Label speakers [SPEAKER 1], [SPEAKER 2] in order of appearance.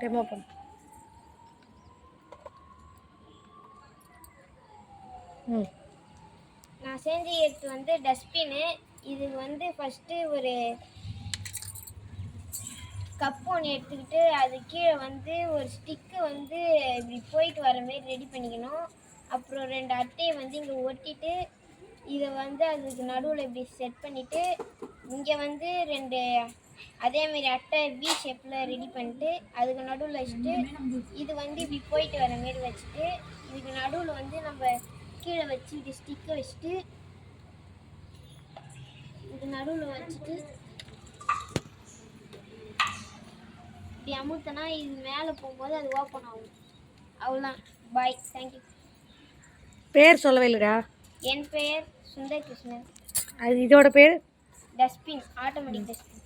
[SPEAKER 1] Demo பண்ணு.
[SPEAKER 2] நான் செஞ்ச எடுத்து வந்து டஸ்ட்பின்னு. இது வந்து ஃபஸ்ட்டு ஒரு கப் ஒன்று எடுத்துக்கிட்டு அது கீழே வந்து ஒரு ஸ்டிக்கு வந்து இப்படி போயிட்டு வர மாரி ரெடி பண்ணிக்கணும். அப்புறம் 2 அட்டையை வந்து இங்கே ஒட்டிட்டு இதை வந்து அதுக்கு நடுவில் இப்படி செட் பண்ணிவிட்டு இங்கே வந்து 2 அதேமாரி அட்டை வி ஷேப்பில் ரெடி பண்ணிட்டு அதுக்கு நடுவில் வச்சுட்டு இது வந்து இப்படி போயிட்டு வர மாரி வச்சுட்டு இதுக்கு நடுவில் வந்து நம்ம கீழே வச்சு இப்படி ஸ்டிக்கை வச்சுட்டு இது நடுவில் வச்சுட்டு இப்படி அமுத்தனா இது மேலே போகும்போது அது ஓப்பன் ஆகும். அவ்வளோதான். பாய். தேங்க்யூ.
[SPEAKER 1] பேர் சொல்லவே இல்லைடா.
[SPEAKER 2] என் பெயர் சுந்தர் கிருஷ்ணன்.
[SPEAKER 1] அது இதோட பேர்
[SPEAKER 2] டஸ்ட்பின், ஆட்டோமேட்டிக் டஸ்ட்பின்.